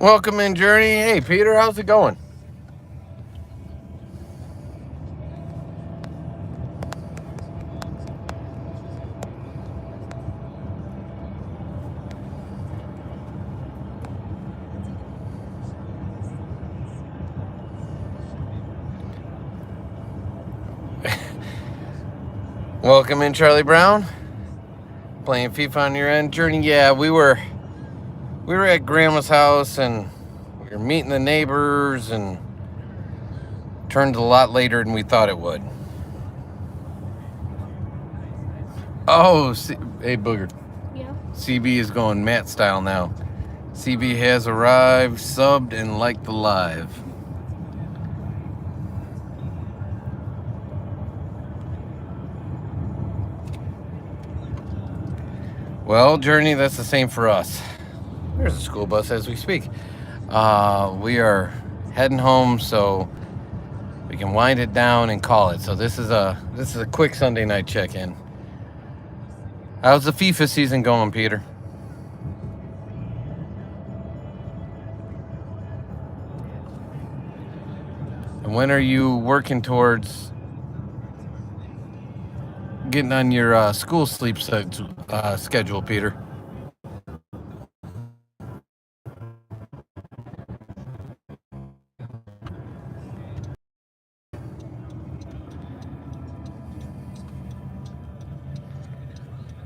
Welcome in, Journey. Hey, Peter, how's it going? Welcome in, Charlie Brown. Playing FIFA on your end, Journey. Yeah, we were at Grandma's house and we were meeting the neighbors, and turned a lot later than we thought it would. Oh, hey, Booger. Yeah. CB is going Matt style now. CB has arrived, subbed, and liked the live. Well, Journey, that's the same for us. There's a school bus as we speak. We are heading home so we can wind it down and call it. So this is a quick Sunday night check-in. How's the FIFA season going, Peter? And when are you working towards getting on your school sleep schedule, Peter?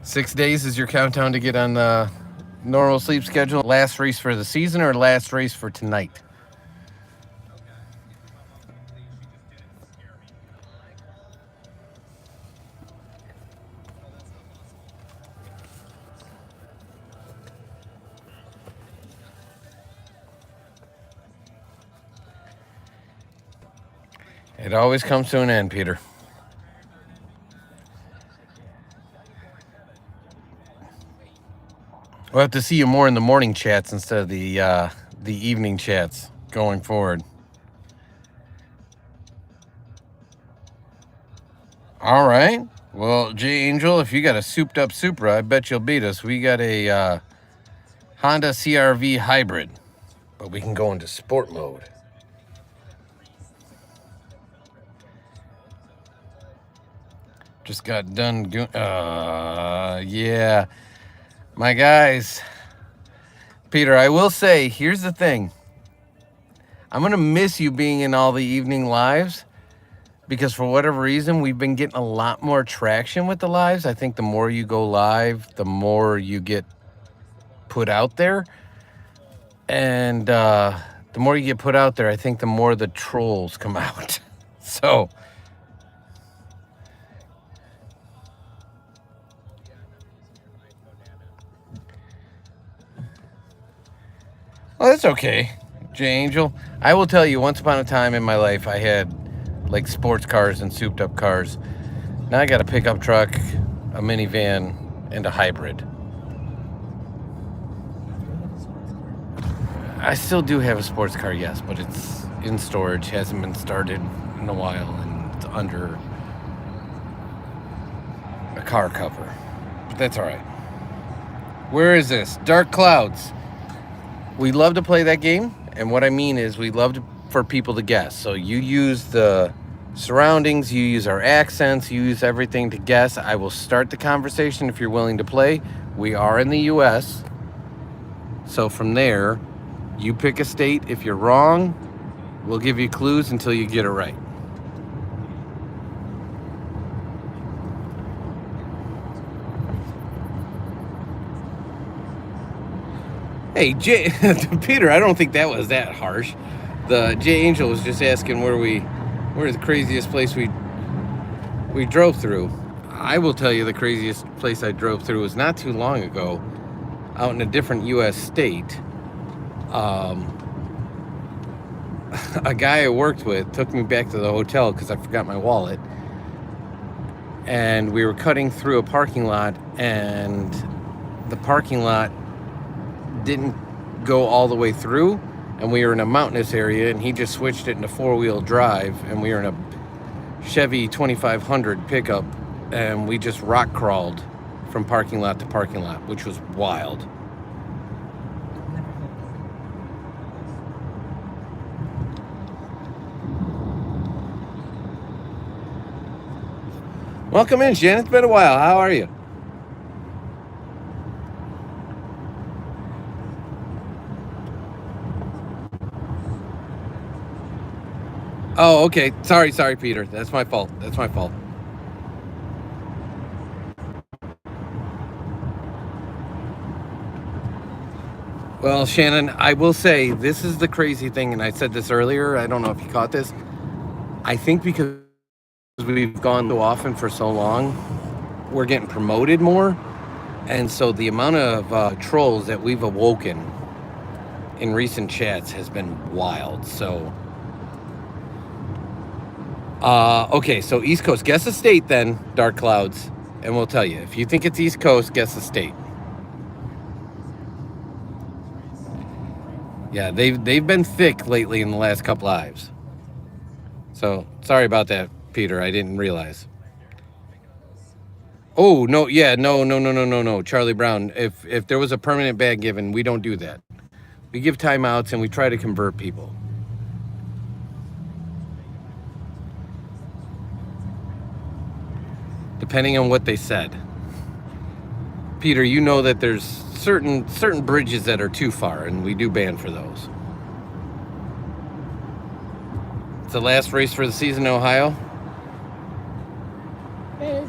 Six days is your countdown to get on the normal sleep schedule. Last race for the season or last race for tonight? It always comes to an end, Peter. We'll have to see you more in the morning chats instead of the evening chats going forward. All right. Well, J Angel, if you got a souped up Supra, I bet you'll beat us. We got a Honda CR-V hybrid, but we can go into sport mode. Just got done. Yeah. My guys. Peter, I will say, here's the thing. I'm going to miss you being in all the evening lives because for whatever reason, we've been getting a lot more traction with the lives. I think the more you go live, the more you get put out there. And the more you get put out there, I think the more the trolls come out. So... well, that's okay, J Angel. I will tell you, once upon a time in my life, I had like sports cars and souped up cars. Now I got a pickup truck, a minivan, and a hybrid. I still do have a sports car, yes, but it's in storage, hasn't been started in a while, and it's under a car cover. But that's all right. Where is this? Dark Clouds. We love to play that game, and what I mean is we love for people to guess. So you use the surroundings, you use our accents, you use everything to guess. I will start the conversation if you're willing to play. We are in the U.S., so from there, you pick a state. If you're wrong, we'll give you clues until you get it right. Hey, Peter, I don't think that was that harsh. The J Angel was just asking where's the craziest place we drove through. I will tell you the craziest place I drove through was not too long ago, out in a different U.S. state. A guy I worked with took me back to the hotel because I forgot my wallet. And we were cutting through a parking lot, and the parking lot didn't go all the way through, and we were in a mountainous area, and he just switched it into four-wheel drive, and we were in a Chevy 2500 pickup, and we just rock crawled from parking lot to parking lot, which was wild. Welcome in, Shannon. It's been a while. How are you? Oh, okay. Sorry, Peter. That's my fault. Well, Shannon, I will say this is the crazy thing, and I said this earlier. I don't know if you caught this. I think because we've gone so often for so long, we're getting promoted more. And so the amount of trolls that we've awoken in recent chats has been wild. So, okay, so East Coast, guess a state then, Dark Clouds, and we'll tell you. If you think it's East Coast, guess a state. Yeah, they've been thick lately in the last couple lives. So sorry about that, Peter. I didn't realize. Oh no, yeah, no, Charlie Brown. If there was a permanent ban given, we don't do that. We give timeouts and we try to convert people. Depending on what they said. Peter, you know that there's certain bridges that are too far, and we do ban for those. It's the last race for the season in Ohio.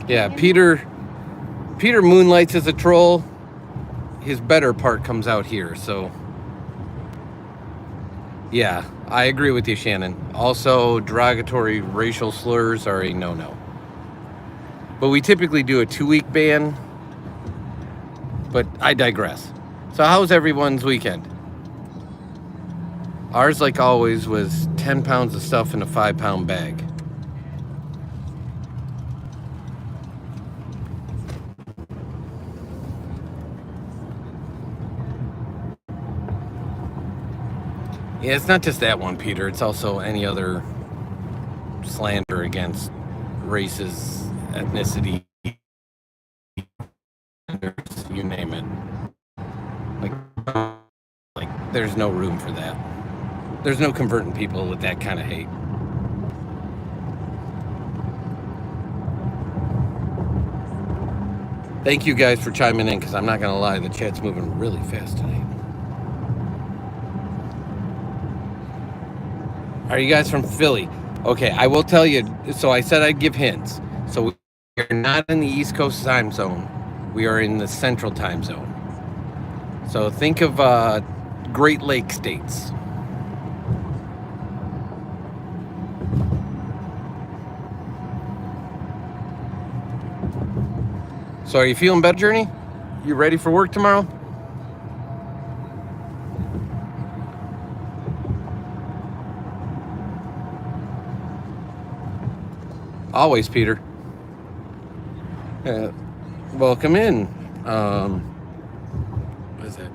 Yeah, Peter moonlights as a troll. His better part comes out here, so yeah, I agree with you, Shannon. Also, derogatory racial slurs are a no-no. But we typically do a 2-week ban. But I digress. So how's everyone's weekend? Ours, like always, was 10 pounds of stuff in a 5-pound bag. Yeah, it's not just that one, Peter. It's also any other slander against races, ethnicity, you name it. Like there's no room for that. There's no converting people with that kind of hate. Thank you guys for chiming in, because I'm not going to lie, the chat's moving really fast tonight. Are you guys from Philly? Okay, I will tell you. So I said I'd give hints. So we're not in the East Coast time zone. We are in the Central time zone. So think of Great Lake states. So are you feeling better, Journey? You ready for work tomorrow? Always, Peter. Welcome in. What is that?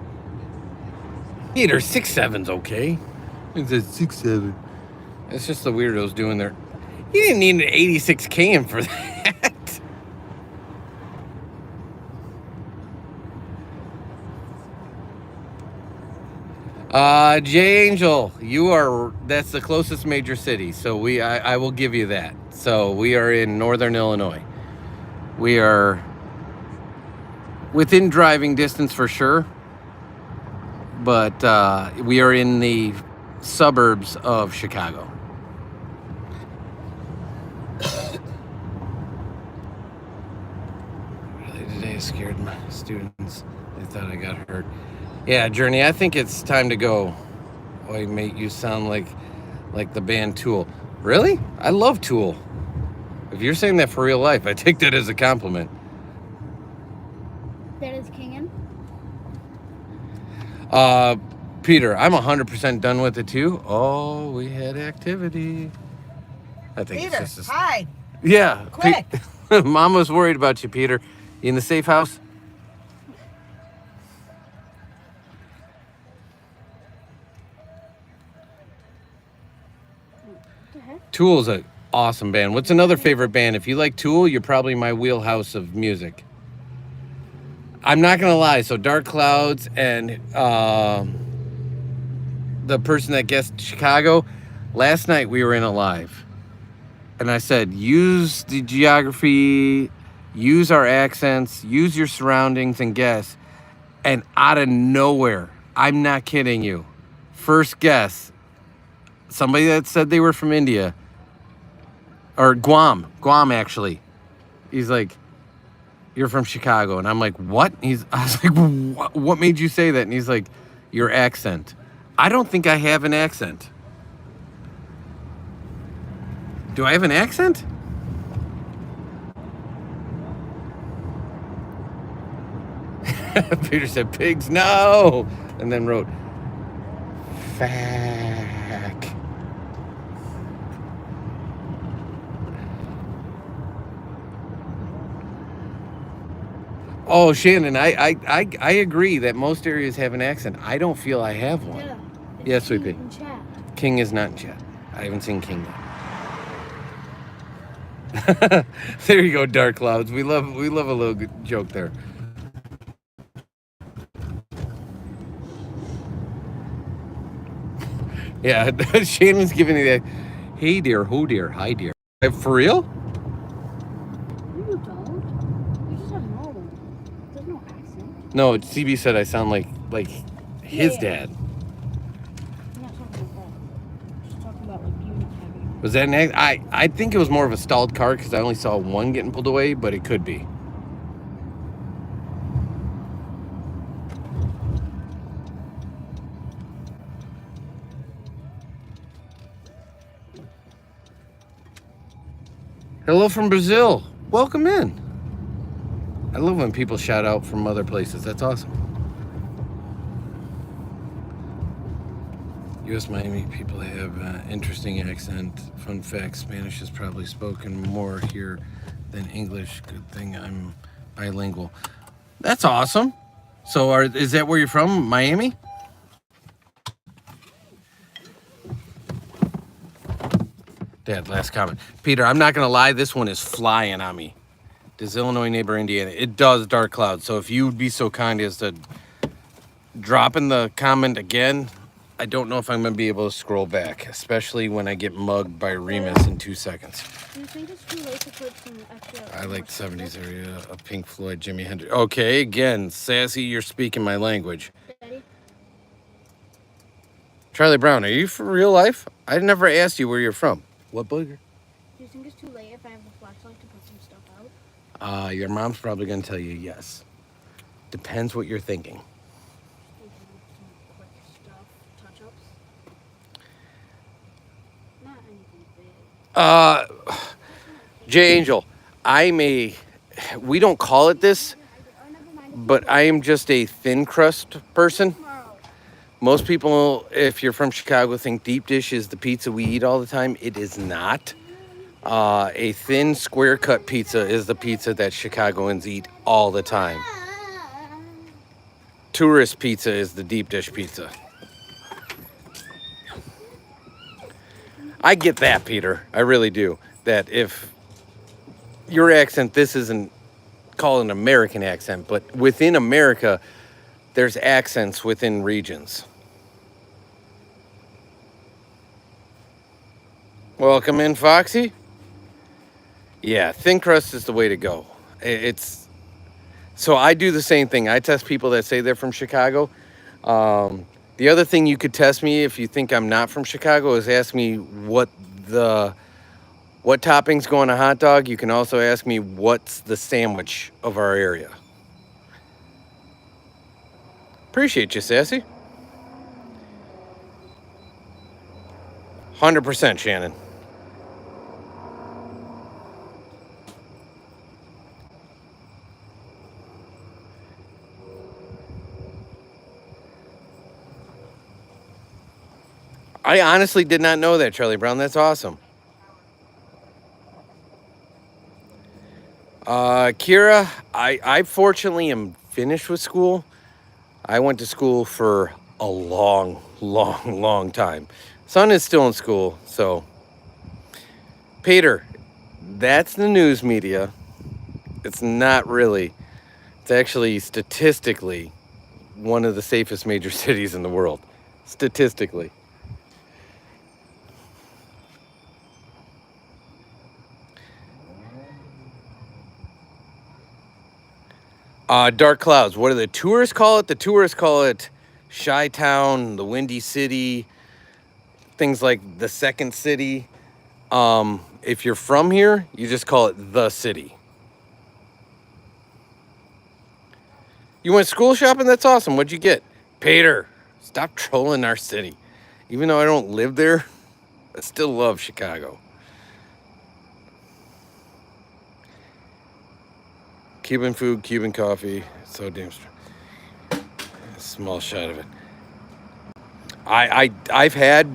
Peter, 6'7's okay. It's a 6'7. It's just the weirdos doing their. You didn't need an 86 cam for that. J Angel, that's the closest major city, so I will give you that. So we are in northern Illinois. We are within driving distance for sure, but we are in the suburbs of Chicago. Really, today scared my students. They thought I got hurt. Yeah, Journey, I think it's time to go. Boy, mate, you sound like the band Tool. Really? I love Tool. If you're saying that for real life, I take that as a compliment. That is Kingin. Peter, I'm 100% done with it too. Oh, we had activity. I think Peter, it's just hi. Yeah. Quick. Mom was worried about you, Peter. You in the safe house? Tool's an awesome band. What's another favorite band? If you like Tool, you're probably my wheelhouse of music. I'm not going to lie. So Dark Clouds and the person that guessed Chicago, last night we were in a live. And I said, use the geography, use our accents, use your surroundings, and guess. And out of nowhere, I'm not kidding you, first guess, somebody that said they were from India, or Guam actually. He's like, you're from Chicago. And I'm like, what? I was like, what made you say that? And he's like, your accent. I don't think I have an accent. Do I have an accent? Peter said, pigs, no. And then wrote, fack. Oh, Shannon, I agree that most areas have an accent. I don't feel I have one. Yeah. Yes, Sweet Pea. King is not in chat. I haven't seen King yet. There you go, Dark Clouds. We love a little good joke there. Yeah, Shannon's giving me that. Hey dear, ho dear, hi dear. For real? No, you don't. You just have normal. There's no accent. No, CB said I sound like his dad. I'm not talking about that. I'm just talking about like you not having. Was that an accent? I think it was more of a stalled car because I only saw one getting pulled away, but it could be. Hello from Brazil. Welcome in. I love when people shout out from other places. That's awesome. U.S. Miami people have interesting accent. Fun fact, Spanish is probably spoken more here than English. Good thing I'm bilingual. That's awesome. So is that where you're from, Miami? Dad, last comment. Peter, I'm not going to lie. This one is flying on me. Does Illinois neighbor Indiana? It does, Dark Cloud. So if you would be so kind as to drop in the comment again, I don't know if I'm going to be able to scroll back, especially when I get mugged by Remus in 2 seconds. Do you think it's too late to put some extra? I like the 70s area of Pink Floyd, Jimi Hendrix. Okay, again, Sassy, you're speaking my language. Daddy? Charlie Brown, are you for real life? I never asked you where you're from. What booger? Do you think it's too late if I have a flashlight to put some stuff out? Your mom's probably going to tell you yes. Depends what you're thinking. Some quick stuff, touch-ups. Not anything big. J Angel, we don't call it this, but I am just a thin crust person. Most people, if you're from Chicago, think deep dish is the pizza we eat all the time. It is not. A thin square cut pizza is the pizza that Chicagoans eat all the time. Tourist pizza is the deep dish pizza. I get that, Peter. I really do. That if your accent, this isn't called an American accent, but within America, there's accents within regions. Welcome in, Foxy. Yeah, thin crust is the way to go. So I do the same thing. I test people that say they're from Chicago. The other thing you could test me if you think I'm not from Chicago is ask me what toppings go on a hot dog. You can also ask me what's the sandwich of our area. Appreciate you, Sassy. 100%, Shannon. I honestly did not know that, Charlie Brown. That's awesome. Kira, I fortunately am finished with school. I went to school for a long, long, long time. Son is still in school, so. Peter, that's the news media. It's not really. It's actually statistically one of the safest major cities in the world. Statistically. Dark clouds. What do the tourists call it? The tourists call it Chi-Town, the Windy City, things like the Second City. If you're from here, you just call it the city. You went school shopping? That's awesome. What'd you get? Peter, stop trolling our city. Even though I don't live there, I still love Chicago. Cuban food, Cuban coffee. So damn strong. A small shot of it. I've had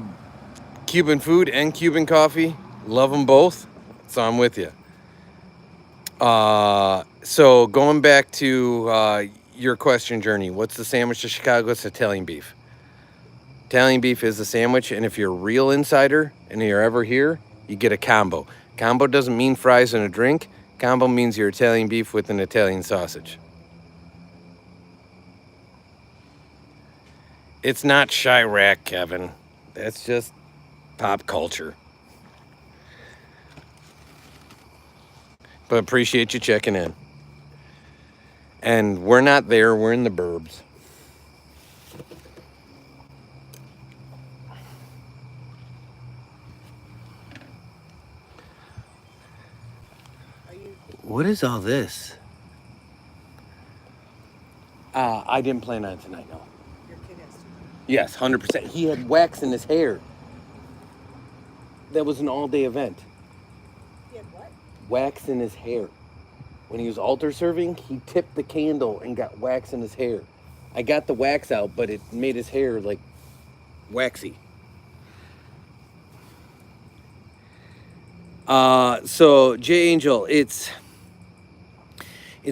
Cuban food and Cuban coffee. Love them both. So I'm with you. So going back to your question, Journey, what's the sandwich to Chicago? It's Italian beef. Italian beef is the sandwich, and if you're a real insider and you're ever here, you get a combo. Combo doesn't mean fries and a drink. Combo means your Italian beef with an Italian sausage. It's not Chirac, Kevin. That's just pop culture. But appreciate you checking in. And we're not there. We're in the burbs. What is all this? I didn't plan on it tonight, no. Your kid has to. Yes, 100%. He had wax in his hair. That was an all-day event. He had what? Wax in his hair. When he was altar serving, he tipped the candle and got wax in his hair. I got the wax out, but it made his hair like waxy. So J Angel, it's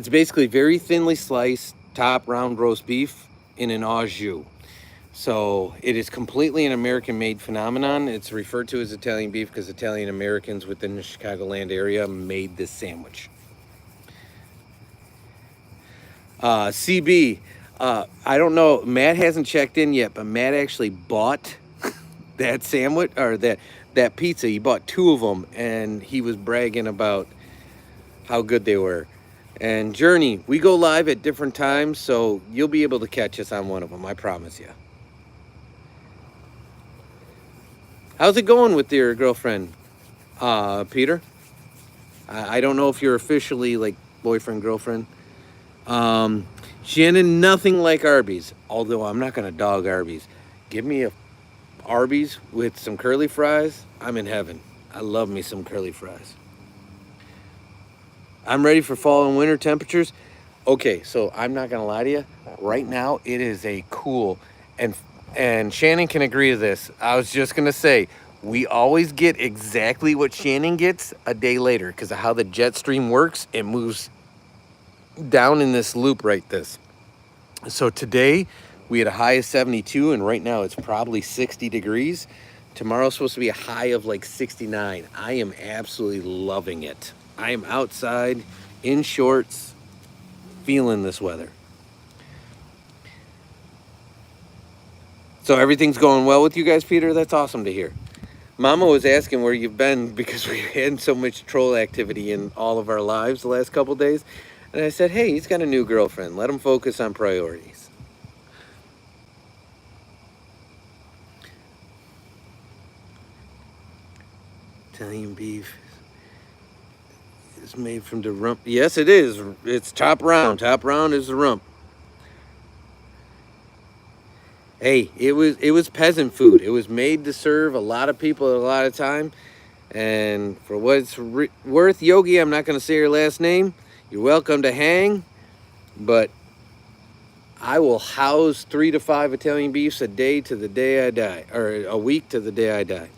basically very thinly sliced top round roast beef in an au jus. So it is completely an American-made phenomenon. It's referred to as Italian beef because Italian Americans within the Chicagoland area made this sandwich. CB, I don't know, Matt hasn't checked in yet, but Matt actually bought that sandwich, or that pizza. He bought 2 of them, and he was bragging about how good they were. And Journey, we go live at different times, so you'll be able to catch us on one of them, I promise you. How's it going with your girlfriend, Peter? I don't know if you're officially like boyfriend, girlfriend. Shannon, nothing like Arby's, although I'm not gonna dog Arby's. Give me a Arby's with some curly fries, I'm in heaven. I love me some curly fries. I'm ready for fall and winter temperatures. Okay, so I'm not gonna lie to you. Right now, it is a cool, and Shannon can agree to this. I was just gonna say, we always get exactly what Shannon gets a day later because of how the jet stream works. It moves down in this loop right this. So today we had a high of 72, and right now it's probably 60 degrees. Tomorrow's supposed to be a high of like 69. I am absolutely loving it. I am outside in shorts, feeling this weather. So everything's going well with you guys, Peter? That's awesome to hear. Mama was asking where you've been because we had so much troll activity in all of our lives the last couple days. And I said, hey, he's got a new girlfriend. Let him focus on priorities. Italian beef is made from the rump. Yes, it is. It's top round. Top round is the rump. Hey, it was peasant food. It was made to serve a lot of people at a lot of time. And for what it's worth, Yogi, I'm not going to say your last name. You're welcome to hang, but I will house 3 to 5 Italian beefs a day to the day I die, or a week to the day I die.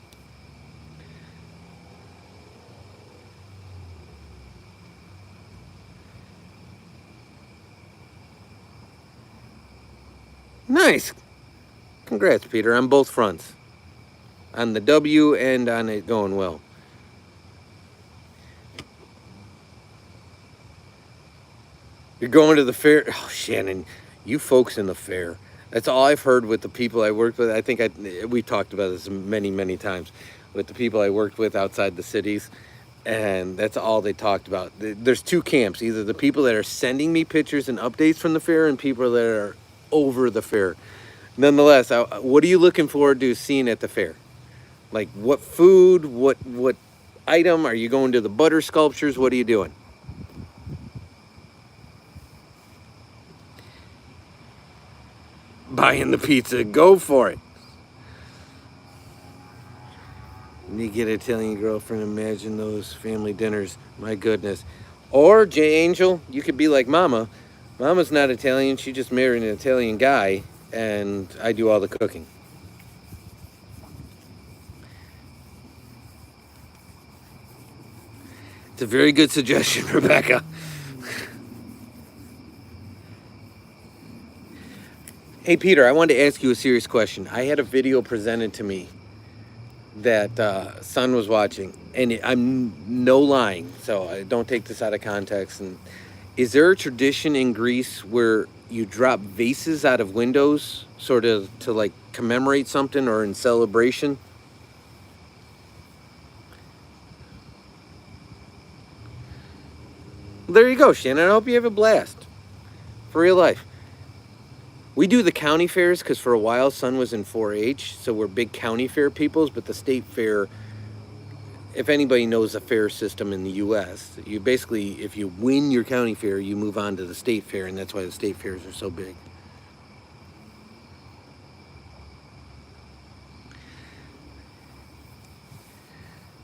Nice. Congrats, Peter, on both fronts. On the W and on it going well. You're going to the fair. Oh, Shannon, you folks in the fair. That's all I've heard with the people I worked with. I think we talked about this many, many times with the people I worked with outside the cities. And that's all they talked about. There's two camps: either the people that are sending me pictures and updates from the fair, and people that are over the fair. Nonetheless, what are you looking forward to seeing at the fair? Like what food, what item? Are you going to the butter sculptures? What are you doing? Buying the pizza. Go for it. You get an Italian girlfriend, imagine those family dinners. My goodness. Or, J Angel, you could be like Mama. Mama's not Italian. She just married an Italian guy, and I do all the cooking. It's a very good suggestion, Rebecca. Hey, Peter, I wanted to ask you a serious question. I had a video presented to me that son was watching, and I'm no lying, so I don't take this out of context. And is there a tradition in Greece where you drop vases out of windows, sort of to like commemorate something or in celebration? There you go, Shannon. I hope you have a blast for real life. We do the county fairs because for a while son was in 4-H, so we're big county fair peoples, but the state fair, if anybody knows the fair system in the U.S., you basically, if you win your county fair, you move on to the state fair, and that's why the state fairs are so big.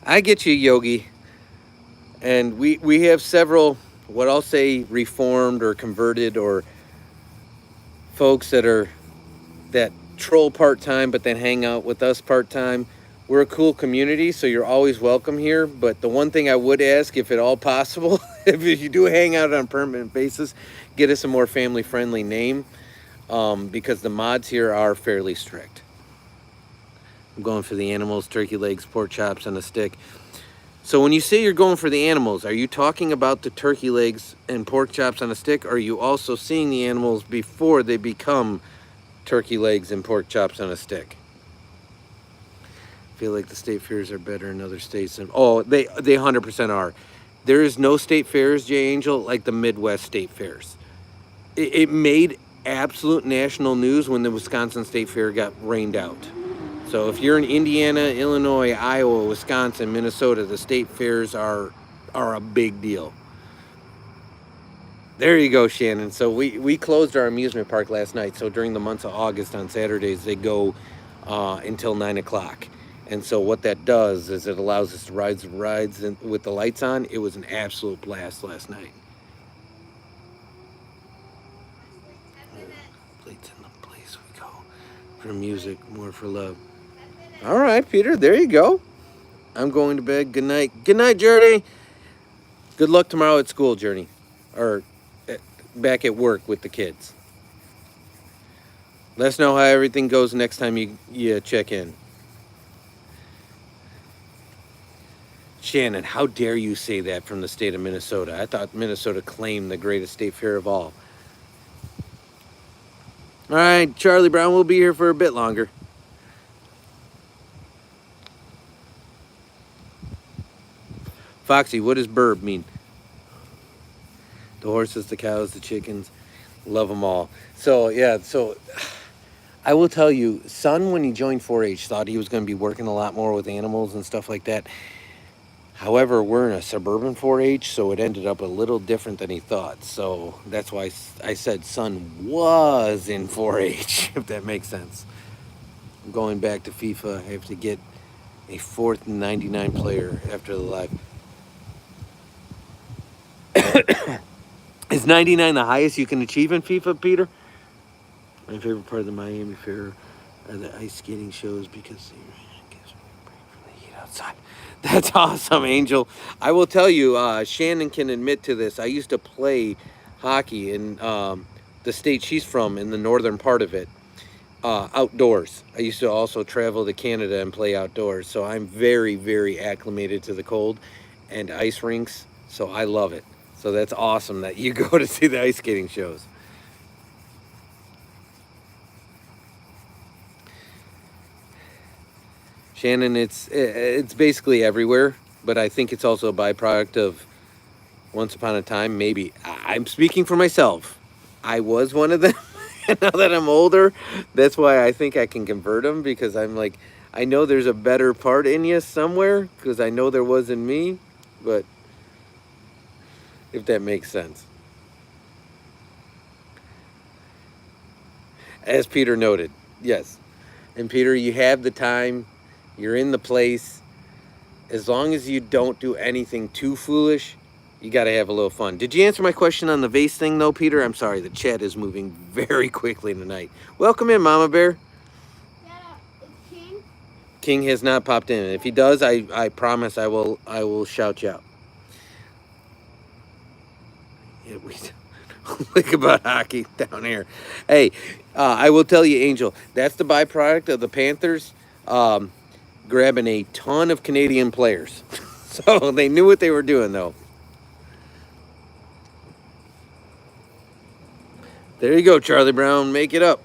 I get you, Yogi. And we have several, what I'll say, reformed or converted or folks that troll part-time but then hang out with us part-time. We're a cool community, so you're always welcome here. But the one thing I would ask, if at all possible, if you do hang out on a permanent basis, get us a more family-friendly name, because the mods here are fairly strict. I'm going for the animals, turkey legs, pork chops on a stick. So when you say you're going for the animals, are you talking about the turkey legs and pork chops on a stick, or are you also seeing the animals before they become turkey legs and pork chops on a stick? I feel like the state fairs are better in other states. Oh, they 100% are. There is no state fairs, J Angel, like the Midwest state fairs. It made absolute national news when the Wisconsin State Fair got rained out. So if you're in Indiana, Illinois, Iowa, Wisconsin, Minnesota, the state fairs are a big deal. There you go, Shannon. So we closed our amusement park last night. So during the months of August on Saturdays, they go until 9 o'clock. And so what that does is it allows us to ride rides with the lights on. It was an absolute blast last night. Plates in the place we go. For music, more for love. All right, Peter, there you go. I'm going to bed. Good night. Good night, Journey. Good luck tomorrow at school, Journey. Or back at work with the kids. Let us know how everything goes next time you check in. Shannon, how dare you say that from the state of Minnesota? I thought Minnesota claimed the greatest state fair of all. All right, Charlie Brown will be here for a bit longer. Foxy, what does burb mean? The horses, the cows, the chickens, love them all. So, yeah, so I will tell you, son, when he joined 4-H, thought he was going to be working a lot more with animals and stuff like that. However, we're in a suburban 4-H, so it ended up a little different than he thought. So that's why I said son was in 4-H, if that makes sense. I'm going back to FIFA. I have to get a 4th 99 player after the live. Is 99 the highest you can achieve in FIFA, Peter? My favorite part of the Miami Fair are the ice skating shows because they gives me a break from the heat outside. That's awesome, Angel. I will tell you, Shannon can admit to this. I used to play hockey in the state she's from, in the northern part of it, outdoors. I used to also travel to Canada and play outdoors. So I'm very, very acclimated to the cold and ice rinks. So I love it. So that's awesome that you go to see the ice skating shows. Shannon, it's basically everywhere. but I think it's also a byproduct of once upon a time, maybe. I'm speaking for myself. I was one of them. And now that I'm older, that's why I think I can convert them, because I'm like, I know there's a better part in you somewhere, because I know there was in me, but if that makes sense. As Peter noted, yes. And Peter, you have the time, you're in the place. As long as you don't do anything too foolish, you got to have a little fun. Did you answer my question on the vase thing, though, Peter? I'm sorry, the chat is moving very quickly tonight. Welcome in, Mama Bear. Yeah, it's King. King has not popped in. If he does, I promise I will shout you out. Yeah, we think about hockey down here. Hey, I will tell you, Angel, that's the byproduct of the Panthers grabbing a ton of Canadian players. So they knew what they were doing, though. There you go, Charlie Brown. Make it up.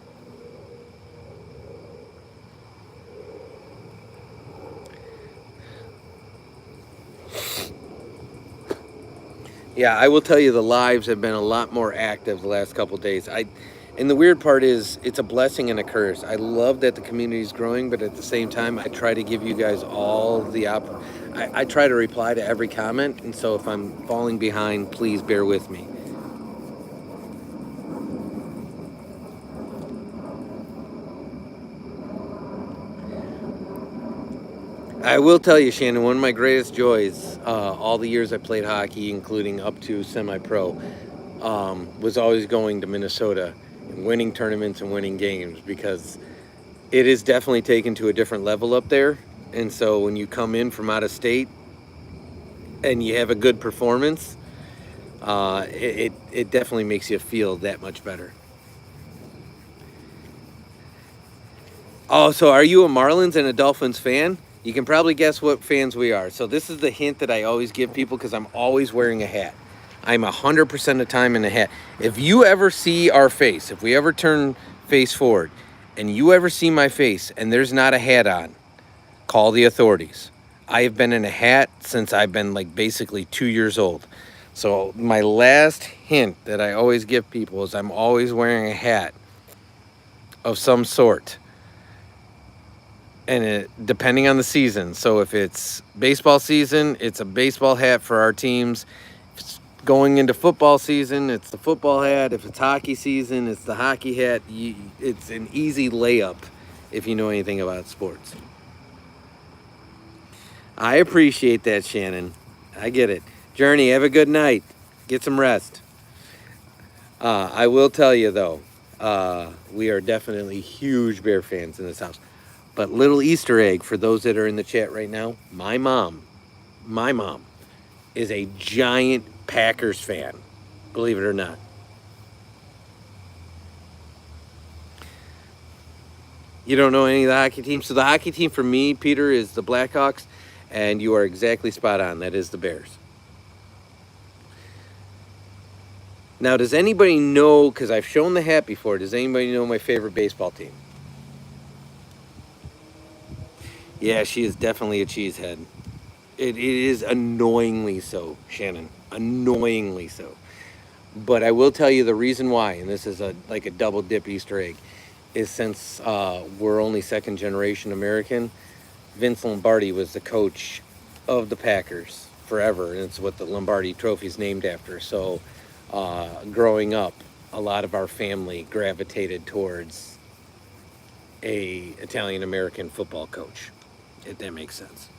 Yeah, I will tell you, the lives have been a lot more active the last couple of days. And the weird part is, it's a blessing and a curse. I love that the community is growing, but at the same time, I try to give you guys all the I try to reply to every comment, and so if I'm falling behind, please bear with me. I will tell you, Shannon, one of my greatest joys, all the years I played hockey, including up to semi-pro, was always going to Minnesota and winning tournaments and winning games, because it is definitely taken to a different level up there. And so when you come in from out of state and you have a good performance, it definitely makes you feel that much better. Oh, so are you a Marlins and a Dolphins fan? You can probably guess what fans we are. So this is the hint that I always give people, because I'm always wearing a hat. I'm 100% of the time in a hat. If you ever see our face, if we ever turn face forward, and you ever see my face and there's not a hat on, call the authorities. I have been in a hat since I've been like basically 2 years old. So my last hint that I always give people is I'm always wearing a hat of some sort. And depending on the season. So if it's baseball season, it's a baseball hat for our teams. If it's going into football season, it's the football hat. If it's hockey season, it's the hockey hat. It's an easy layup if you know anything about sports. I appreciate that, Shannon. I get it. Journey, have a good night. Get some rest. I will tell you, though, we are definitely huge Bear fans in this house. But little Easter egg for those that are in the chat right now, my mom is a giant Packers fan, believe it or not. You don't know any of the hockey teams? So the hockey team for me, Peter, is the Blackhawks, and you are exactly spot on. That is the Bears. Now, does anybody know, because I've shown the hat before, does anybody know my favorite baseball team? Yeah, she is definitely a cheesehead. It is annoyingly so, Shannon. Annoyingly so. But I will tell you the reason why, and this is like a double dip Easter egg, is since we're only second generation American, Vince Lombardi was the coach of the Packers forever, and it's what the Lombardi Trophy is named after. So growing up, a lot of our family gravitated towards a Italian American football coach, if that makes sense.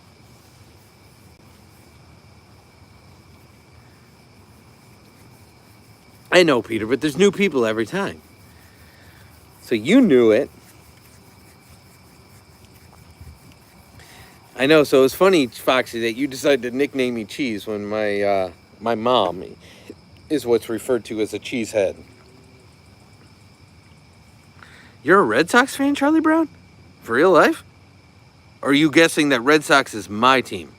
I know, Peter, but there's new people every time. So you knew it. I know, so it's funny, Foxy, that you decided to nickname me Cheese when my mom is what's referred to as a cheesehead. You're a Red Sox fan, Charlie Brown? For real life? Or are you guessing that Red Sox is my team?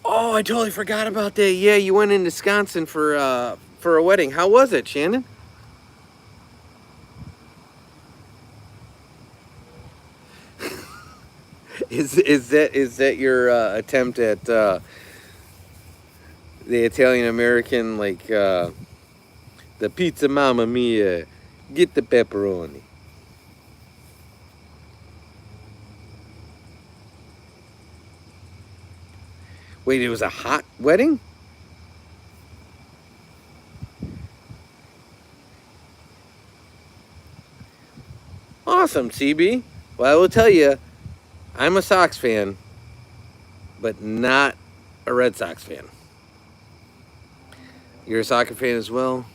Oh, I totally forgot about that. Yeah, you went in Wisconsin for a wedding. How was it, Shannon? Is that your attempt at the Italian American, like the pizza mamma mia, get the pepperoni? Wait, it was a hot wedding? Awesome, CB. Well, I will tell you, I'm a Sox fan, but not a Red Sox fan. You're a soccer fan as well?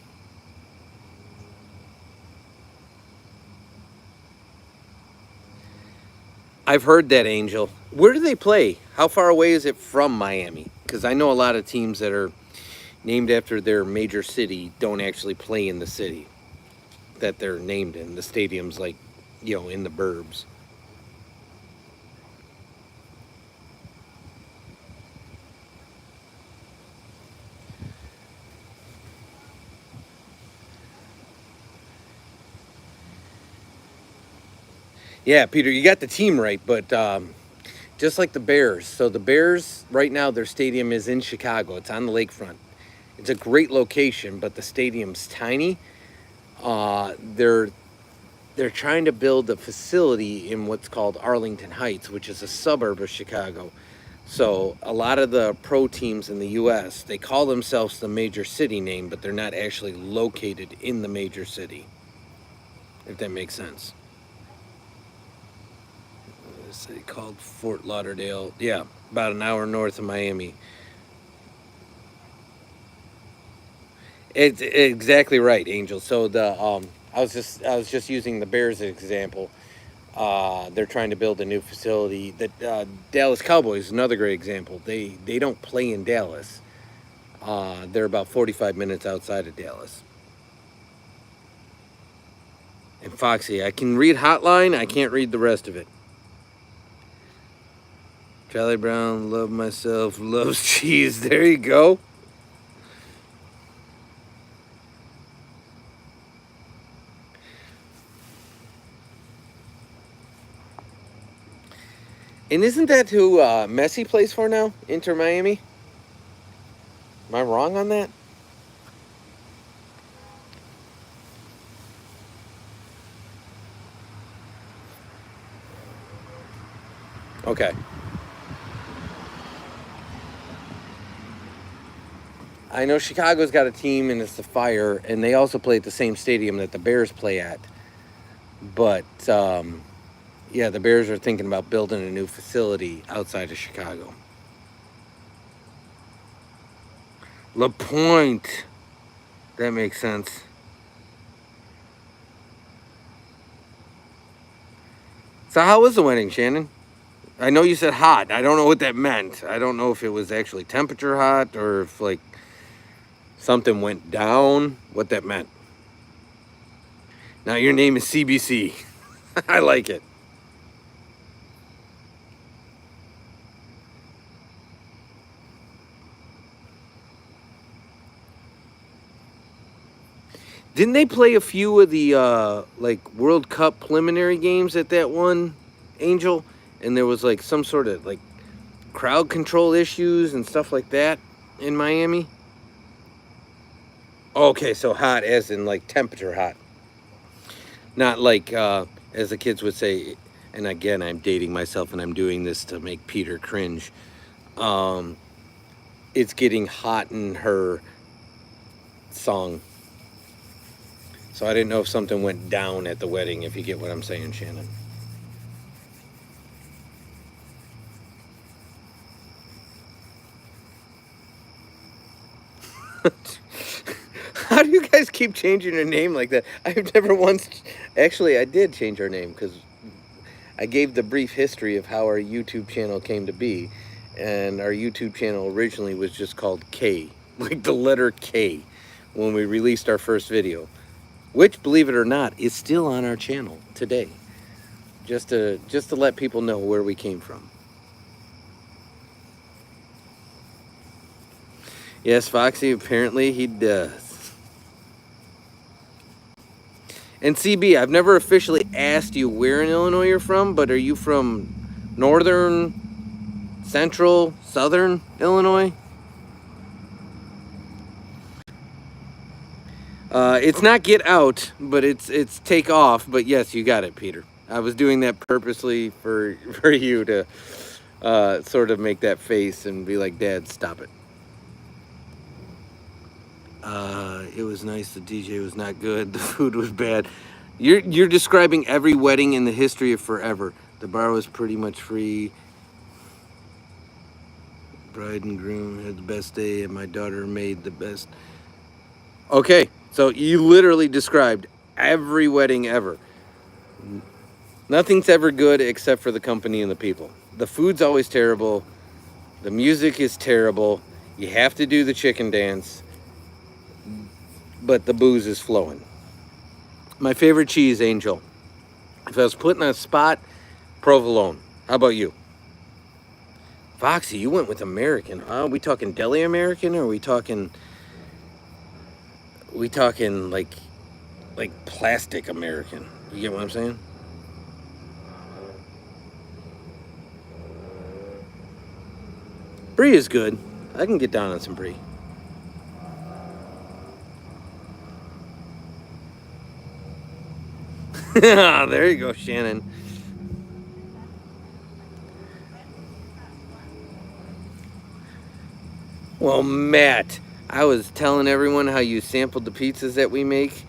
I've heard that, Angel. Where do they play? How far away is it from Miami? Because I know a lot of teams that are named after their major city don't actually play in the city that they're named in. The stadium's like, in the burbs. Yeah, Peter, you got the team right, but just like the Bears. So the Bears, right now, their stadium is in Chicago. It's on the lakefront. It's a great location, but the stadium's tiny. They're trying to build a facility in what's called Arlington Heights, which is a suburb of Chicago. So a lot of the pro teams in the U.S., they call themselves the major city name, but they're not actually located in the major city, if that makes sense. It's called Fort Lauderdale. Yeah, about an hour north of Miami. It's exactly right, Angel. So I was just using the Bears as an example. They're trying to build a new facility. The Dallas Cowboys is another great example. They don't play in Dallas. They're about 45 minutes outside of Dallas. And Foxy, I can read Hotline. I can't read the rest of it. Charlie Brown, love myself, loves cheese. There you go. And isn't that who Messi plays for now? Inter Miami? Am I wrong on that? Okay. I know Chicago's got a team, and it's the Fire, and they also play at the same stadium that the Bears play at. But yeah, the Bears are thinking about building a new facility outside of Chicago. La Pointe. That makes sense. So how was the wedding, Shannon? I know you said hot. I don't know what that meant. I don't know if it was actually temperature hot or if like something went down, what that meant. Now your name is CBC. I like it. Didn't they play a few of the like World Cup preliminary games at that one, Angel? And there was like some sort of like crowd control issues and stuff like that in Miami. Okay, so hot as in like temperature hot. Not like as the kids would say, and again I'm dating myself and I'm doing this to make Peter cringe. Um, it's getting hot in her song. So I didn't know if something went down at the wedding, if you get what I'm saying, Shannon. How do you guys keep changing your name like that? I've never once. Actually, I did change our name because I gave the brief history of how our YouTube channel came to be. And our YouTube channel originally was just called K, like the letter K, when we released our first video, which, believe it or not, is still on our channel today. Just to let people know where we came from. Yes, Foxy, apparently he does. And CB, I've never officially asked you where in Illinois you're from, but are you from northern, central, southern Illinois. It's not get out, but it's take off. But yes, you got it, Peter. I was doing that purposely for you to sort of make that face and be like, Dad, stop it. It was nice. The DJ was not good. The food was bad. You're describing every wedding in the history of forever. The bar was pretty much free. Bride and groom had the best day, and my daughter made the best. Okay, so you literally described every wedding ever. Nothing's ever good except for the company and the people. The food's always terrible. The music is terrible. You have to do the chicken dance. But the booze is flowing. My favorite cheese, Angel. If I was put in a spot, provolone. How about you? Foxy, you went with American. Are we talking deli American, or are we talking like plastic American? You get what I'm saying? Brie is good. I can get down on some brie. There you go, Shannon. Well, Matt, I was telling everyone how you sampled the pizzas that we make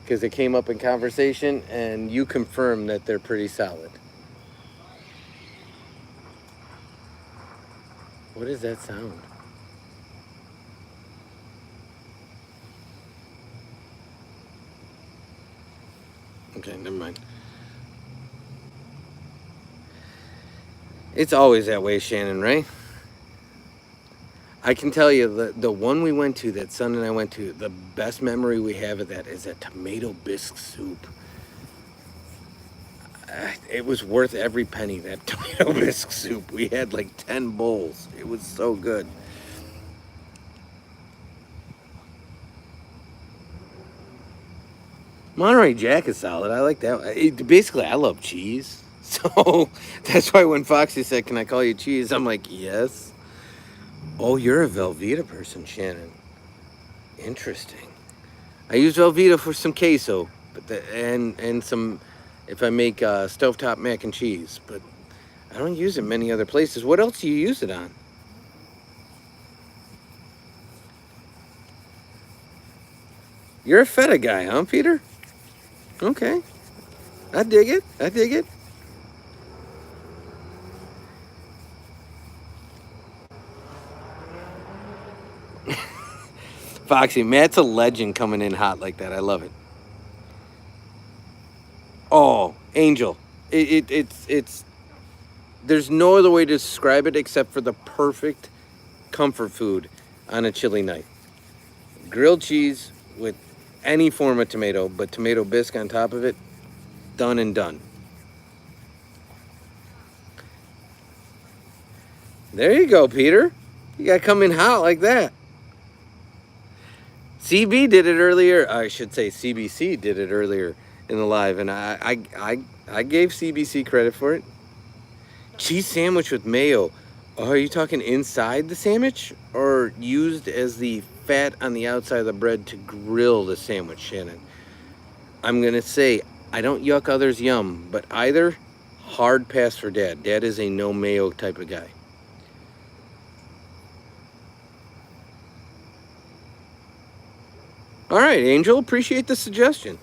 because it came up in conversation, and you confirmed that they're pretty solid. What is that sound? Okay, never mind. It's always that way, Shannon, right? I can tell you the one we went to, that son and I went to, the best memory we have of that is that tomato bisque soup. It was worth every penny, that tomato bisque soup. We had like 10 bowls. It was so good. Monterey Jack is solid. I like that. Basically, I love cheese. So that's why when Foxy said, "Can I call you cheese?" I'm like, yes. Oh, you're a Velveeta person, Shannon. Interesting. I use Velveeta for some queso, but and some, if I make stovetop mac and cheese, but I don't use it many other places. What else do you use it on? You're a feta guy, huh, Peter? Okay. I dig it. I dig it. Foxy, Matt's a legend coming in hot like that. I love it. Oh, Angel. It's there's no other way to describe it except for the perfect comfort food on a chilly night. Grilled cheese with any form of tomato, but tomato bisque on top of it, done and done. There you go, Peter. You gotta come in hot like that. CB did it earlier. I should say CBC did it earlier in the live, and I gave CBC credit for it. Cheese sandwich with mayo. Oh, are you talking inside the sandwich, or used as the fat on the outside of the bread to grill the sandwich, Shannon? I'm gonna say I don't yuck others' yum, but either, hard pass for Dad. Dad is a no mayo type of guy. All right, Angel, appreciate the suggestion.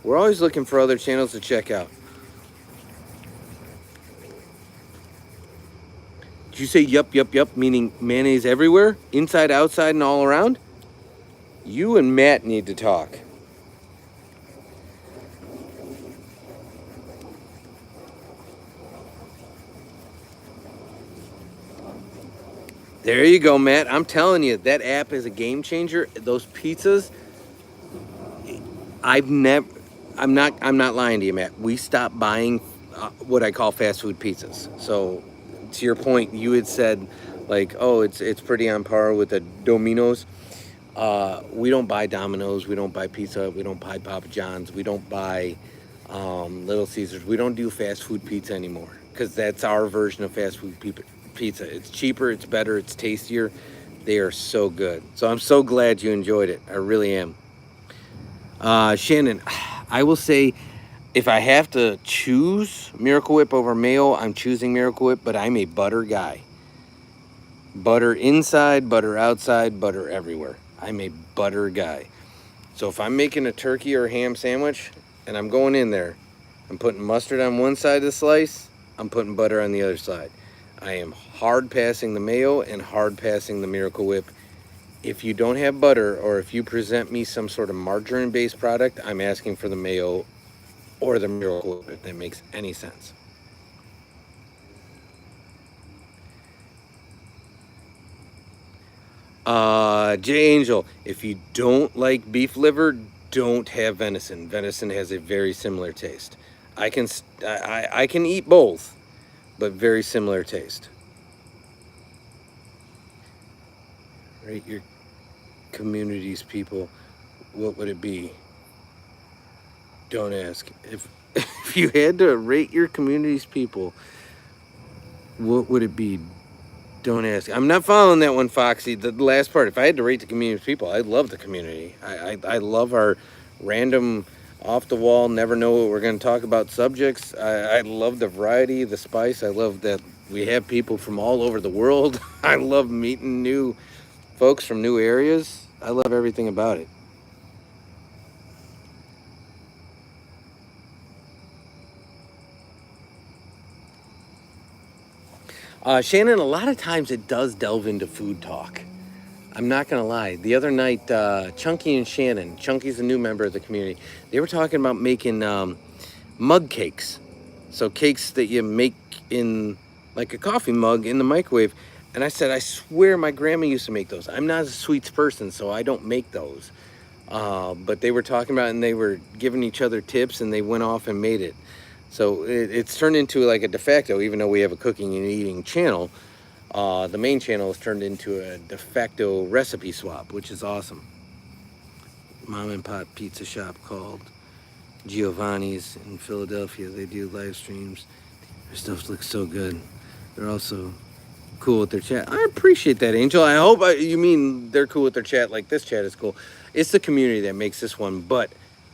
We're always looking for other channels to check out. Did you say yup, yup, yup, meaning mayonnaise everywhere? Inside, outside, and all around? You and Matt need to talk. There you go, Matt. I'm telling you, that app is a game changer. Those pizzas, I'm not lying to you, Matt. We stopped buying what I call fast food pizzas. So, to your point, you had said, like, oh, it's pretty on par with the Domino's. We don't buy Domino's. We don't buy pizza. We don't buy Papa John's. We don't buy Little Caesars. We don't do fast food pizza anymore because that's our version of fast food pizza. It's cheaper, it's better, it's tastier. They are so good. So I'm so glad you enjoyed it. I really am. Shannon, I will say, if I have to choose Miracle Whip over mayo, I'm choosing Miracle Whip, but I'm a butter guy. Butter inside, butter outside, butter everywhere. I'm a butter guy. So if I'm making a turkey or ham sandwich and I'm going in there, I'm putting mustard on one side of the slice, I'm putting butter on the other side. I am hard passing the mayo and hard passing the Miracle Whip. If you don't have butter, or if you present me some sort of margarine-based product, I'm asking for the mayo or the Miracle Whip, if that makes any sense. J Angel, if you don't like beef liver, don't have venison. Venison has a very similar taste. I can eat both, but very similar taste. Rate your community's people. What would it be? Don't ask. If you had to rate your community's people, what would it be? Don't ask. I'm not following that one, Foxy. The last part. If I had to rate the community's people, I love the community. I love our random, off the wall, never know what we're going to talk about subjects. I love the variety, the spice. I love that we have people from all over the world. I love meeting new folks from new areas. I love everything about it. Shannon, a lot of times it does delve into food talk. I'm not going to lie. The other night, Chunky and Shannon, Chunky's a new member of the community, they were talking about making mug cakes. So cakes that you make in like a coffee mug in the microwave. And I said, I swear my grandma used to make those. I'm not a sweets person, so I don't make those. But they were talking about it, and they were giving each other tips, and they went off and made it. So it's turned into like a de facto, even though we have a cooking and eating channel. The main channel has turned into a de facto recipe swap, which is awesome. Mom and pop pizza shop called Giovanni's in Philadelphia. They do live streams. Their stuff looks so good. They're also cool with their chat. I appreciate that, Angel. I hope you mean they're cool with their chat like this chat is cool. It's the community that makes this one, but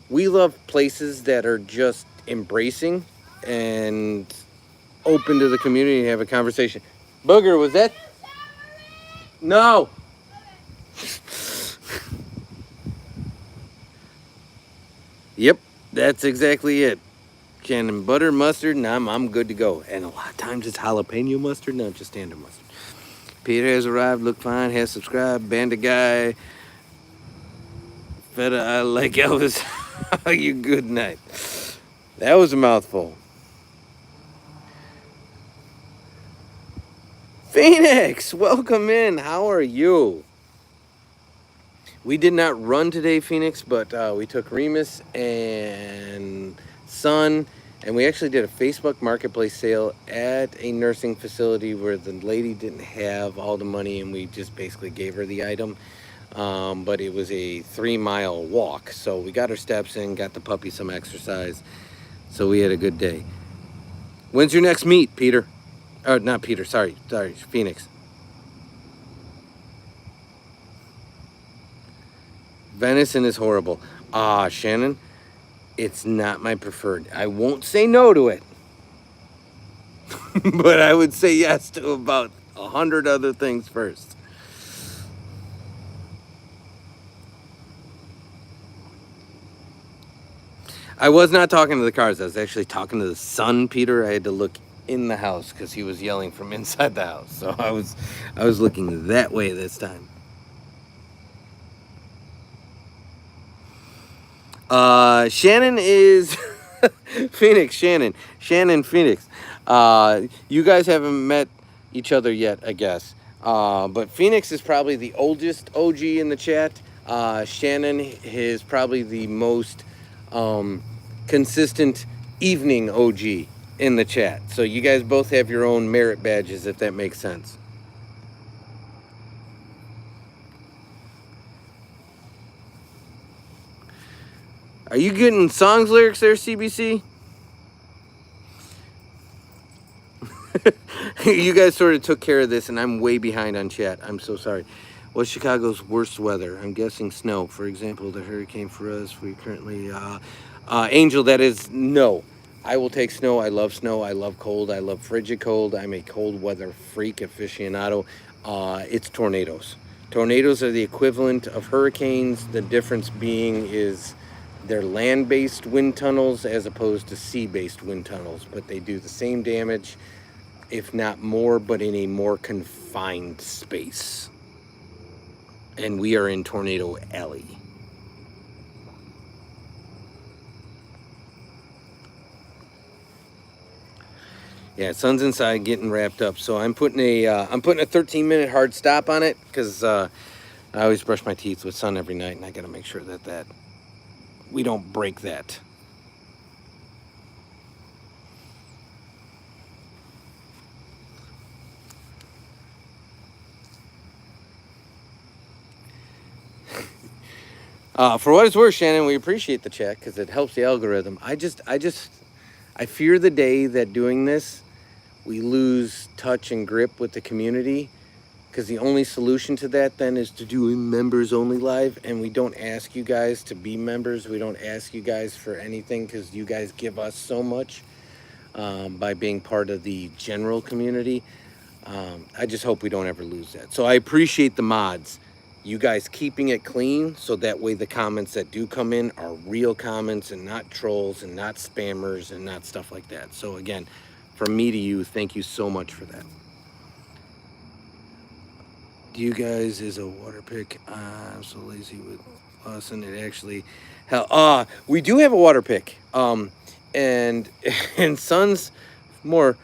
we love places that are just embracing and open to the community and have a conversation. Booger, was that? No. Yep, that's exactly it. Shannon, butter, mustard, and I'm good to go. And a lot of times it's jalapeno mustard, not just standard mustard. Peter has arrived, look fine, has subscribed, Bandit Guy, Feta, I like Elvis. You good night. That was a mouthful. Phoenix, welcome in. How are you? We did not run today, Phoenix, but we took Remus and Son, and we actually did a Facebook Marketplace sale at a nursing facility where the lady didn't have all the money, and we just basically gave her the item. But it was a 3-mile walk, so we got her steps in, got the puppy some exercise, so we had a good day. When's your next meet, Peter? Oh, not Peter, sorry, Phoenix. Venison is horrible. Shannon, it's not my preferred. I won't say no to it, but I would say yes to about 100 other things first. I was not talking to the cars. I was actually talking to the son, Peter. I had to look in the house because he was yelling from inside the house. So I was looking that way this time. Shannon is Phoenix. Shannon, Phoenix. You guys haven't met each other yet, I guess. But Phoenix is probably the oldest OG in the chat. Shannon is probably the most consistent evening OG in the chat. So you guys both have your own merit badges, if that makes sense. Are you getting songs lyrics there, CBC? You guys sort of took care of this, and I'm way behind on chat. I'm so sorry. What's Chicago's worst weather? I'm guessing snow. For example, the hurricane for us. We currently, Angel, that is no. I will take snow. I love snow. I love cold. I love frigid cold. I'm a cold weather freak aficionado. It's tornadoes. Tornadoes are the equivalent of hurricanes. The difference being is they're land-based wind tunnels as opposed to sea-based wind tunnels, but they do the same damage, if not more, but in a more confined space. And we are in Tornado Alley. Yeah, sun's inside getting wrapped up, so I'm putting a 13-minute hard stop on it because I always brush my teeth with sun every night, and I got to make sure that we don't break that. For what it's worth, Shannon, we appreciate the chat because it helps the algorithm. I fear the day that doing this, we lose touch and grip with the community, because the only solution to that then is to do a members only live, and we don't ask you guys to be members. We don't ask you guys for anything because you guys give us so much by being part of the general community. I just hope we don't ever lose that. So I appreciate the mods. You guys keeping it clean so that way the comments that do come in are real comments and not trolls and not spammers and not stuff like that. So again, from me to you, thank you so much for that. Do you guys is a water pick? I'm so lazy with us, and it actually hell. We do have a water pick. And in Son's more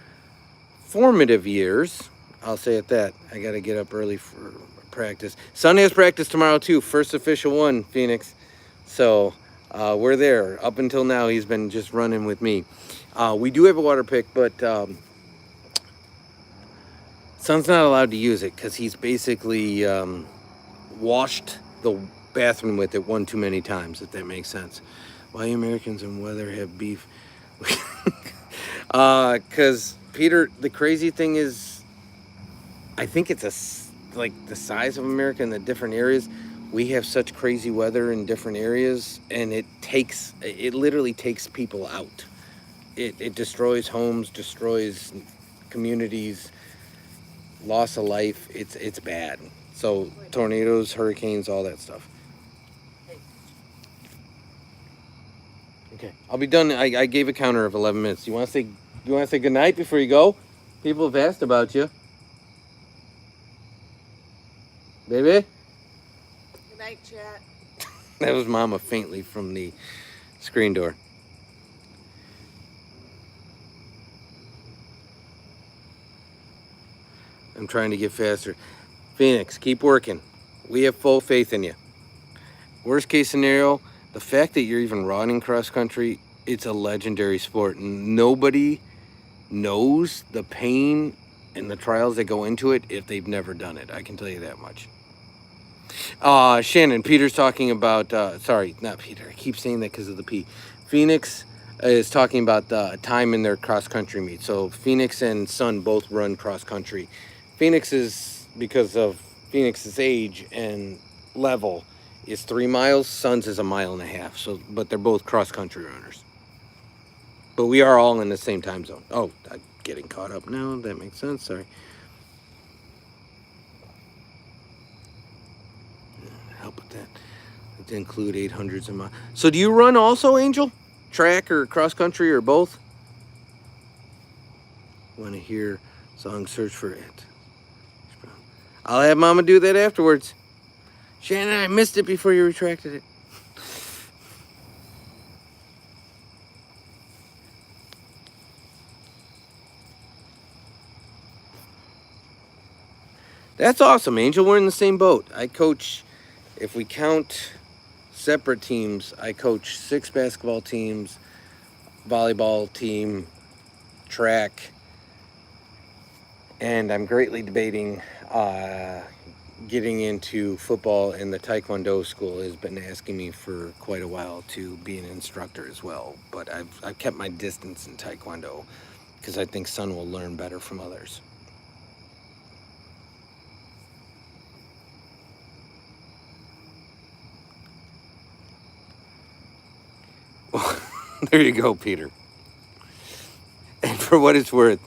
formative years, I'll say it that I got to get up early for practice. Son has practice tomorrow too. First official one, Phoenix. So we're there. Up until now, he's been just running with me. We do have a water pick, but Son's not allowed to use it because he's basically washed the bathroom with it one too many times, if that makes sense. Why Americans and weather have beef? Because Peter, the crazy thing is, I think it's like the size of America in the different areas. We have such crazy weather in different areas, and it literally takes people out. It destroys homes, destroys communities, loss of life. It's bad. So tornadoes, hurricanes, all that stuff. Okay, I'll be done. I gave a counter of 11 minutes. You want to say good night before you go? People have asked about you. Baby? Good night, chat. That was Mama faintly from the screen door. I'm trying to get faster. Phoenix, keep working. We have full faith in you. Worst case scenario, the fact that you're even running cross country, it's a legendary sport. Nobody knows the pain and the trials that go into it if they've never done it. I can tell you that much. Shannon, Peter's talking about, sorry, not Peter. I keep saying that because of the P. Phoenix is talking about the time in their cross country meet. So Phoenix and Son both run cross country. Phoenix is, because of Phoenix's age and level, is 3 miles. Son's is 1.5 miles. So, but they're both cross country runners. But we are all in the same time zone. Oh, I'm getting caught up now. That makes sense. Sorry. Help with that. To include 800s and miles. So do you run also, Angel? Track or cross country or both? Want to hear song Search for It? I'll have Mama do that afterwards. Shannon, I missed it before you retracted it. That's awesome, Angel. We're in the same boat. I coach, if we count separate teams, I coach 6 basketball teams, volleyball team, track, and I'm greatly debating getting into football, and the Taekwondo school has been asking me for quite a while to be an instructor as well. But I've kept my distance in Taekwondo because I think Son will learn better from others. There you go, Peter. And for what it's worth,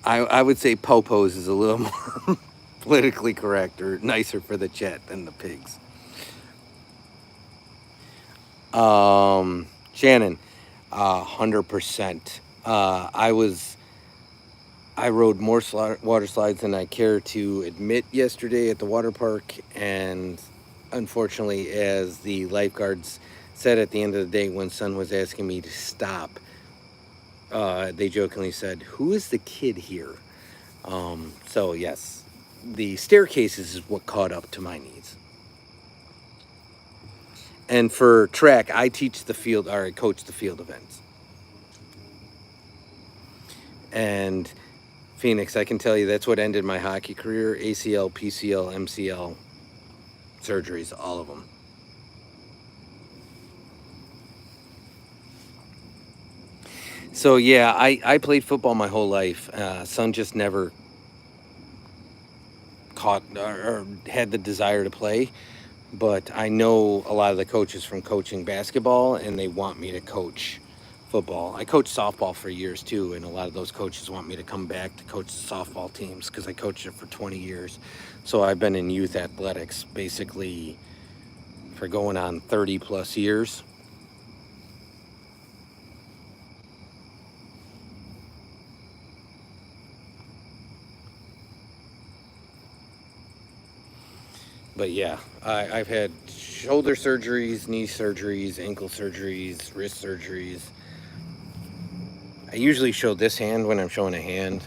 I would say popos is a little more politically correct or nicer for the chat than the pigs. Shannon, 100%. I rode more water slides than I care to admit yesterday at the water park, and unfortunately, as the lifeguards said at the end of the day when Son was asking me to stop, they jokingly said, "Who is the kid here?" So yes, the staircases is what caught up to my needs. And for track, I teach the field, or I coach the field events. And Phoenix, I can tell you that's what ended my hockey career. ACL, PCL, MCL surgeries, all of them. So yeah, I played football my whole life. Son just never caught or had the desire to play. But I know a lot of the coaches from coaching basketball, and they want me to coach football. I coached softball for years too, and a lot of those coaches want me to come back to coach the softball teams because I coached it for 20 years. So I've been in youth athletics basically for going on 30 plus years. But yeah, I've had shoulder surgeries, knee surgeries, ankle surgeries, wrist surgeries. I usually show this hand when I'm showing a hand,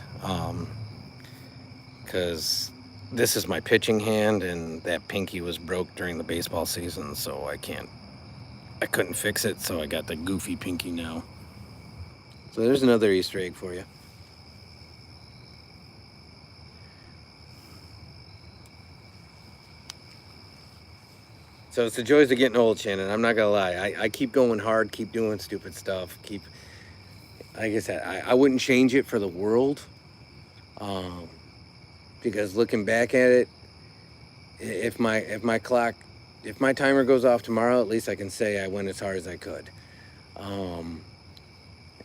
because this is my pitching hand, and that pinky was broke during the baseball season, so I couldn't fix it, so I got the goofy pinky now. So there's another Easter egg for you. So it's the joys of getting old, Shannon. I'm not gonna lie. I keep going hard, keep doing stupid stuff, like I said, I wouldn't change it for the world. Because looking back at it, if my timer goes off tomorrow, at least I can say I went as hard as I could.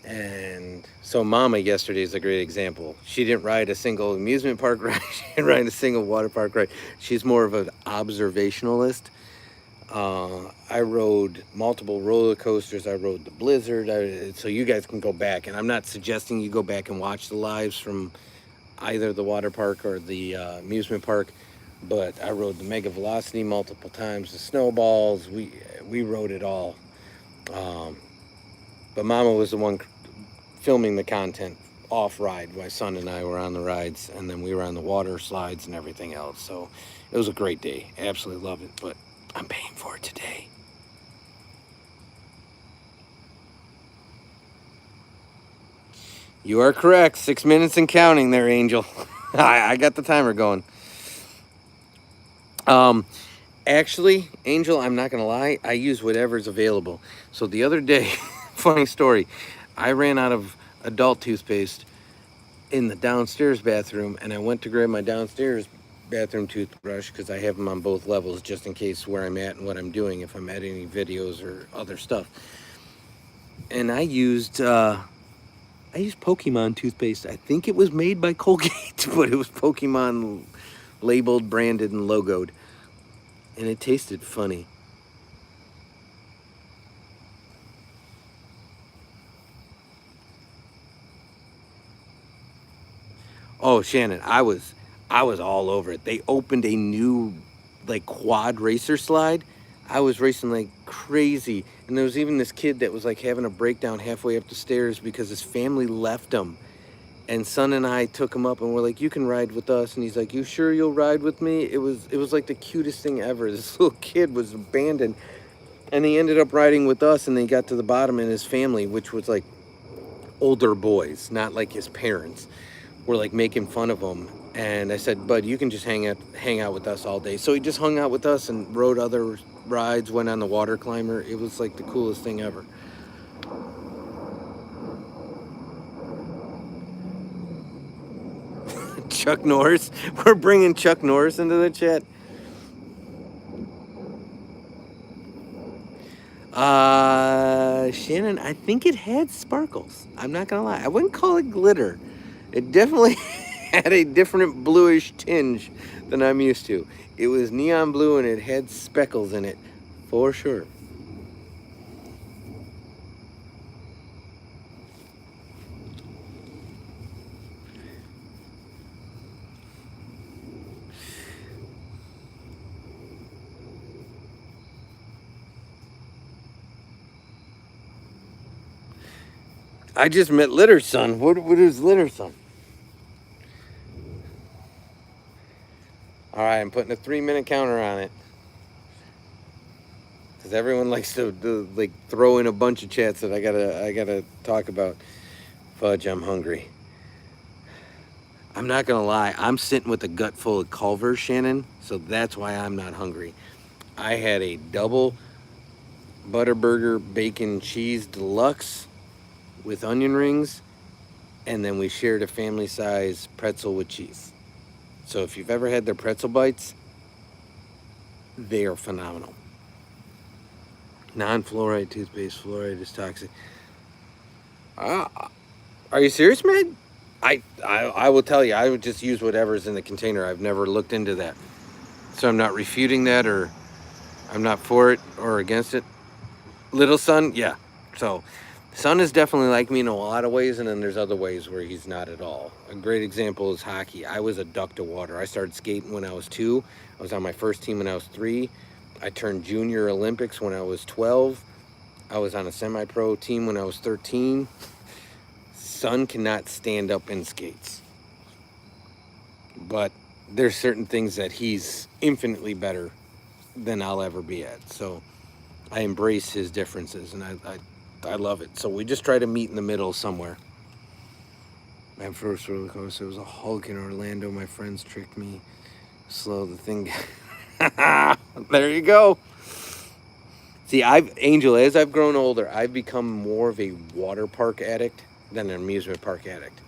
And so Mama yesterday is a great example. She didn't ride a single amusement park ride. She didn't ride a single water park ride. She's more of an observationalist. I rode multiple roller coasters. I rode the Blizzard. So you guys can go back. And I'm not suggesting you go back and watch the lives from either the water park or the amusement park. But I rode the Mega Velocity multiple times. The snowballs. We rode it all. But Mama was the one filming the content off ride while Son and I were on the rides, and then we were on the water slides and everything else. So it was a great day. Absolutely love it. But I'm paying for it today. You are correct. 6 minutes and counting there, Angel. I got the timer going. Actually, Angel, I'm not going to lie. I use whatever's available. So the other day, funny story, I ran out of adult toothpaste in the downstairs bathroom, and I went to grab my downstairs bathroom toothbrush because I have them on both levels just in case where I'm at and what I'm doing if I'm editing videos or other stuff. And I used Pokemon toothpaste. I think it was made by Colgate, but it was Pokemon labeled, branded, and logoed. And it tasted funny. Oh, Shannon, I was all over it. They opened a new like quad racer slide. I was racing like crazy, and there was even this kid that was like having a breakdown halfway up the stairs because his family left him. And Son and I took him up and we're like, "You can ride with us." And he's like, "You sure you'll ride with me?" It was like the cutest thing ever. This little kid was abandoned, and he ended up riding with us, and they got to the bottom, and his family, which was like older boys, not like his parents, were like making fun of him. And I said, "Bud, you can just hang out with us all day." So he just hung out with us and rode other rides, went on the water climber. It was like the coolest thing ever. Chuck Norris. We're bringing Chuck Norris into the chat. Shannon, I think it had sparkles. I'm not gonna lie. I wouldn't call it glitter. It definitely had a different bluish tinge than I'm used to. It was neon blue and it had speckles in it, for sure. I just met Litter's son. What is Litter's son? All right, I'm putting a 3-minute counter on it. Because everyone likes to like throw in a bunch of chats that I gotta talk about. Fudge, I'm hungry. I'm not gonna lie, I'm sitting with a gut full of Culver's, Shannon, so that's why I'm not hungry. I had a double Butterburger bacon cheese deluxe with onion rings, and then we shared a family size pretzel with cheese. So if you've ever had their pretzel bites, they are phenomenal. Non-fluoride toothpaste, fluoride is toxic. Are you serious, man? I will tell you, I would just use whatever's in the container. I've never looked into that. So I'm not refuting that, or I'm not for it or against it. Little son, yeah. So son is definitely like me in a lot of ways, and then there's other ways where he's not at all. A great example is hockey. I was a duck to water. I started skating when I was 2. I was on my first team when I was 3. I turned junior Olympics when I was 12. I was on a semi-pro team when I was 13. Son cannot stand up in skates. But there's certain things that he's infinitely better than I'll ever be at. So I embrace his differences, and I love it. So we just try to meet in the middle somewhere. My first roller coaster was a Hulk in Orlando. My friends tricked me. Slow the thing. There you go. See, Angel, as I've grown older, I've become more of a water park addict than an amusement park addict.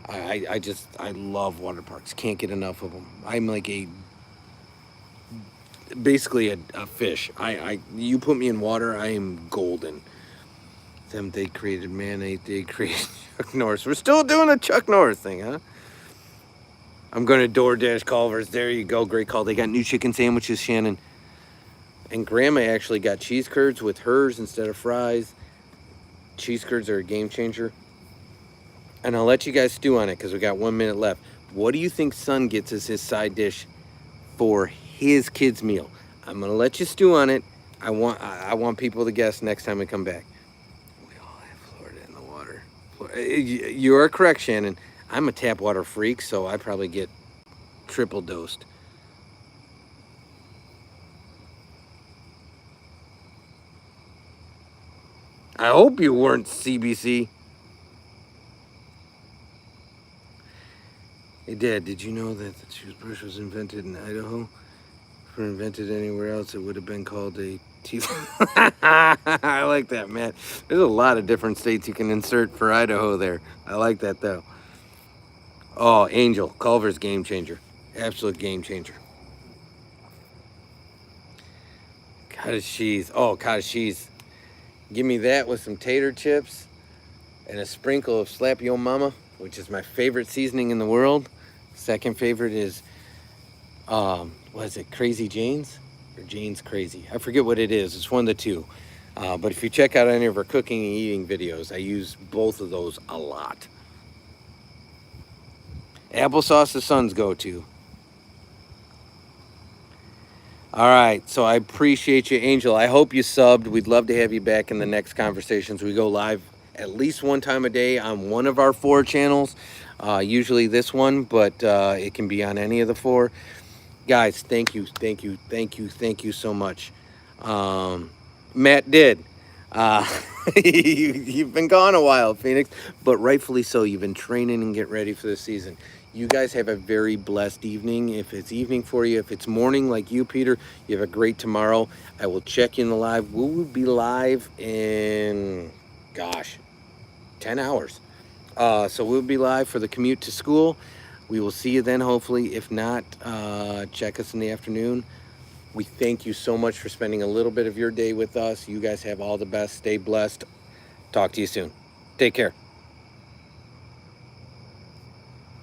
I love water parks. Can't get enough of them. I'm like basically a fish. You put me in water, I am golden. 7th they created man, 8th they created Chuck Norris. We're still doing a Chuck Norris thing, huh? I'm going to DoorDash Culver's. There you go. Great call. They got new chicken sandwiches, Shannon. And Grandma actually got cheese curds with hers instead of fries. Cheese curds are a game changer. And I'll let you guys stew on it because we got 1 minute left. What do you think Son gets as his side dish for his kids' meal? I'm going to let you stew on it. I want people to guess next time we come back. We all have Florida in the water. You are correct, Shannon. I'm a tap water freak, so I probably get triple dosed. I hope you weren't CBC. Hey, Dad, did you know that the toothbrush was invented in Idaho? If it were invented anywhere else, it would have been called a teeth. I like that, man. There's a lot of different states you can insert for Idaho there. I like that, though. Oh, Angel, Culver's game changer. Absolute game changer. Cottage cheese. Oh, cottage cheese. Give me that with some tater chips and a sprinkle of Slap Yo Mama, which is my favorite seasoning in the world. Second favorite is, what is it, Crazy Jane's? Or Jane's Crazy? I forget what it is. It's one of the two. But if you check out any of our cooking and eating videos, I use both of those a lot. Applesauce is Son's go-to. All right, so I appreciate you, Angel. I hope you subbed. We'd love to have you back in the next conversations. We go live at least one time a day on one of our 4 channels, usually this one, but it can be on any of the 4. Guys, thank you so much. Matt did. You've been gone a while, Phoenix, but rightfully so. You've been training and get ready for the season. You guys have a very blessed evening. If it's evening for you, if it's morning like you, Peter, you have a great tomorrow. I will check you in the live. We will be live in, 10 hours. So we'll be live for the commute to school. We will see you then, hopefully. If not, check us in the afternoon. We thank you so much for spending a little bit of your day with us. You guys have all the best. Stay blessed. Talk to you soon. Take care.